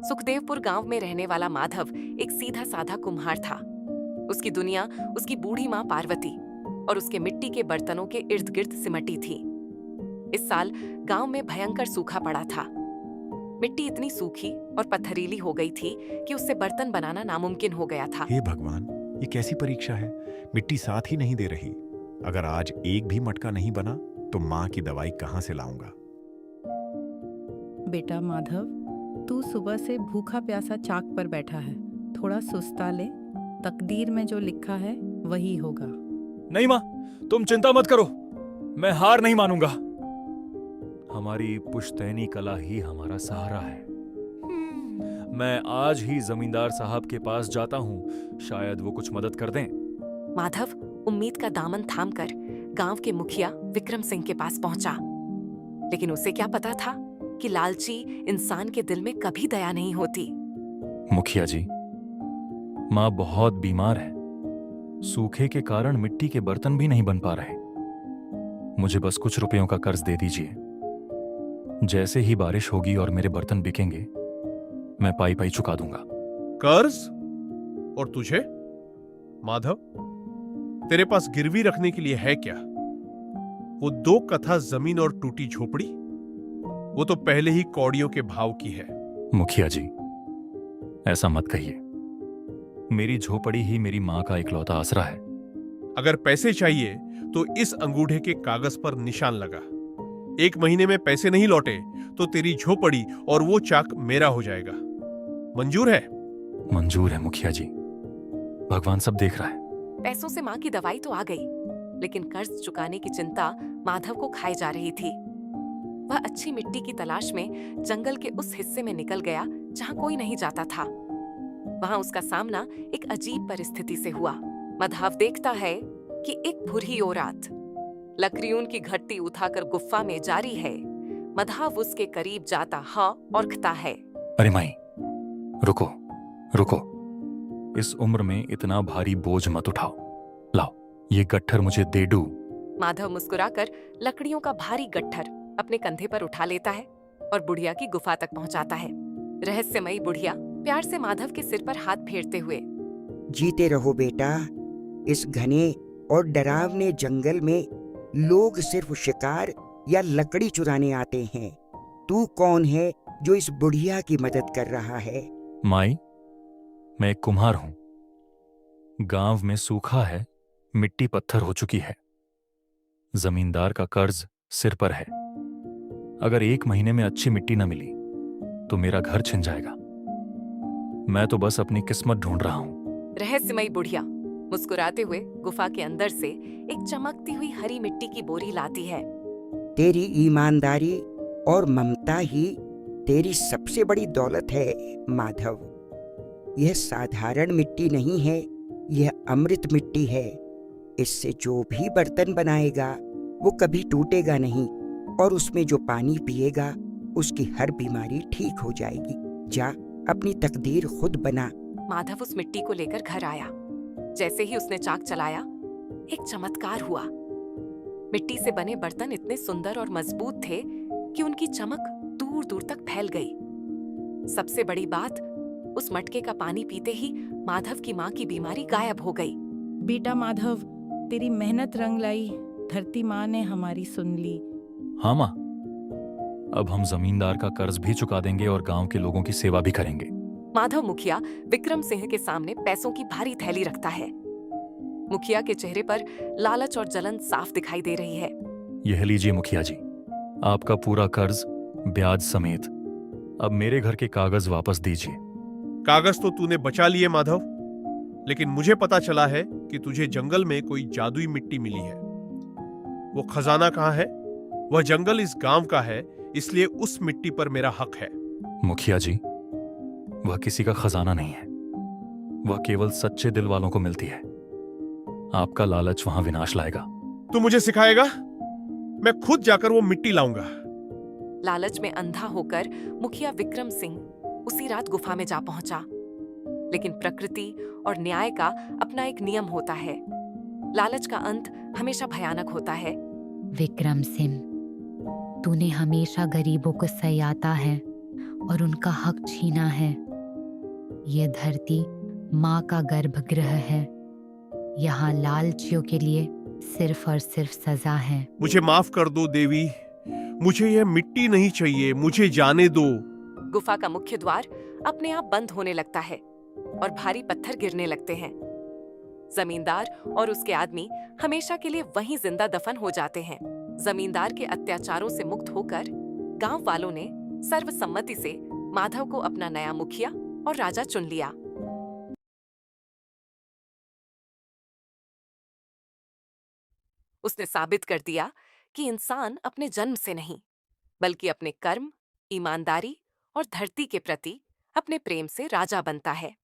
सुखदेवपुर गांव में रहने वाला माधव एक सीधा साधा कुम्हार था। उसकी दुनिया उसकी बूढ़ी माँ पार्वती और उसके मिट्टी के बर्तनों के इर्द गिर्द सिमटी थी। इस साल गांव में भयंकर सूखा पड़ा था। मिट्टी इतनी सूखी और पथरीली हो गई थी कि उससे बर्तन बनाना नामुमकिन हो गया था। हे भगवान, ये कैसी परीक्षा है? मिट्टी साथ ही नहीं दे रही। अगर आज एक भी मटका नहीं बना तो माँ की दवाई कहाँ से लाऊंगा? बेटा माधव, तू सुबह से भूखा प्यासा चाक पर बैठा है। थोड़ा सुस्ता ले, तकदीर में जो लिखा है वही होगा। नहीं माँ, तुम चिंता मत करो, मैं हार नहीं मानूंगा। हमारी पुश्तैनी कला ही हमारा सहारा है। मैं आज ही जमींदार साहब के पास जाता हूँ, शायद वो कुछ मदद कर दें। माधव उम्मीद का दामन थामकर गांव के मुखिया विक्रम सिंह के पास पहुंचा, लेकिन उसे क्या पता था कि लालची इंसान के दिल में कभी दया नहीं होती। मुखिया जी, माँ बहुत बीमार है। सूखे के कारण मिट्टी के बर्तन भी नहीं बन पा रहे। मुझे बस कुछ रुपयों का कर्ज दे दीजिए। जैसे ही बारिश होगी और मेरे बर्तन बिकेंगे, मैं पाई पाई चुका दूंगा। कर्ज? और तुझे माधव, तेरे पास गिरवी रखने के लिए है क्या? वो 2 कथा जमीन और टूटी झोपड़ी, वो तो पहले ही कौड़ियों के भाव की है। मुखिया जी, ऐसा मत कहिए। मेरी झोपड़ी ही मेरी माँ का इकलौता आसरा है। अगर पैसे चाहिए तो इस अंगूठे के कागज पर निशान लगा। 1 महीने में पैसे नहीं लौटे तो तेरी झोपड़ी और वो चाक मेरा हो जाएगा। मंजूर है? मंजूर है मुखिया जी, भगवान सब देख रहा है। पैसों से माँ की दवाई तो आ गई, लेकिन कर्ज चुकाने की चिंता माधव को खाई जा रही थी। वह अच्छी मिट्टी की तलाश में जंगल के उस हिस्से में निकल गया जहाँ कोई नहीं जाता था। वहाँ उसका सामना एक अजीब परिस्थिति से हुआ। माधव देखता है कि एक बुरी औरत लकड़ियों की घट्टी उठाकर गुफा में जा रही है। माधव उसके करीब जाता औरखता है। अरे माई, रुको रुको, इस उम्र में इतना भारी बोझ मत उठाओ। लाओ, ये गट्ठर मुझे दे दो। माधव मुस्कुराकर लकड़ियों का भारी गट्ठर अपने कंधे पर उठा लेता है और बुढ़िया की गुफा तक पहुंचाता है। रहस्यमयी बुढ़िया प्यार से माधव के सिर पर हाथ फेरते हुए, जीते रहो बेटा। इस घने और डरावने जंगल में लोग सिर्फ शिकार या लकड़ी चुराने आते हैं। तू कौन है जो इस बुढ़िया की मदद कर रहा है? माई, मैं एक कुम्हार हूं। गांव में सूखा है, मिट्टी पत्थर हो चुकी है। जमींदार का कर्ज सिर पर है। अगर 1 महीने में अच्छी मिट्टी न मिली तो मेरा घर छिन जाएगा। मैं तो बस अपनी किस्मत ढूंढ रहा हूं। रहस्यमयी बुढ़िया मुस्कुराते हुए गुफा के अंदर से एक चमकती हुई हरी मिट्टी की बोरी लाती है। तेरी ईमानदारी और ममता ही तेरी सबसे बड़ी दौलत है माधव। यह साधारण मिट्टी नहीं है, यह अमृत मिट्टी है। इससे जो भी बर्तन बनाएगा वो कभी टूटेगा नहीं, और उसमें जो पानी पिएगा उसकी हर बीमारी ठीक हो जाएगी। जा, अपनी तकदीर खुद बना। माधव उस मिट्टी को लेकर घर आया। जैसे ही उसने चाक चलाया, एक चमत्कार हुआ। मिट्टी से बने बर्तन इतने सुंदर और मजबूत थे कि उनकी चमक दूर दूर तक फैल गई। सबसे बड़ी बात, उस मटके का पानी पीते ही माधव की माँ की बीमारी गायब हो गई। बेटा माधव, तेरी मेहनत रंग लाई। धरती माँ ने हमारी सुन ली। हाँ माँ, अब हम जमींदार का कर्ज भी चुका देंगे और गांव के लोगों की सेवा भी करेंगे। माधव मुखिया विक्रम सिंह के सामने पैसों की भारी थैली रखता है। मुखिया के चेहरे पर लालच और जलन साफ दिखाई दे रही है। यह लीजिए मुखिया जी, आपका पूरा कर्ज ब्याज समेत। अब मेरे घर के कागज वापस दीजिए। कागज तो तूने बचा लिए माधव, लेकिन मुझे पता चला है कि तुझे जंगल में कोई जादुई मिट्टी मिली है। वो खजाना कहाँ है? वह जंगल इस गांव का है, इसलिए उस मिट्टी पर मेरा हक है। मुखिया जी, वह किसी का खजाना नहीं है। वह केवल सच्चे दिल वालों को मिलती है। आपका लालच वहां विनाश लाएगा। तू मुझे सिखाएगा? मैं खुद जाकर वो मिट्टी लाऊंगा। लालच में अंधा होकर मुखिया विक्रम सिंह उसी रात गुफा में जा पहुंचा। लेकिन प्रकृति और न्याय का अपना एक नियम होता है। लालच का अंत हमेशा भयानक होता है। विक्रम सिंह, तूने हमेशा गरीबों को सयाता है और उनका हक छीना है। ये धरती माँ का गर्भगृह है। यहाँ लालचियों के लिए सिर्फ और सिर्फ सजा है। मुझे माफ कर दो देवी, मुझे यह मिट्टी नहीं चाहिए, मुझे जाने दो। गुफा का मुख्य द्वार अपने आप बंद होने लगता है और भारी पत्थर गिरने लगते हैं। जमींदार और उसके आदमी हमेशा के लिए वहीं जिंदा दफन हो जाते हैं। जमींदार के अत्याचारों से मुक्त होकर गांव वालों ने सर्वसम्मति से माधव को अपना नया मुखिया और राजा चुन लिया। उसने साबित कर दिया कि इंसान अपने जन्म से नहीं, बल्कि अपने कर्म, ईमानदारी और धरती के प्रति अपने प्रेम से राजा बनता है।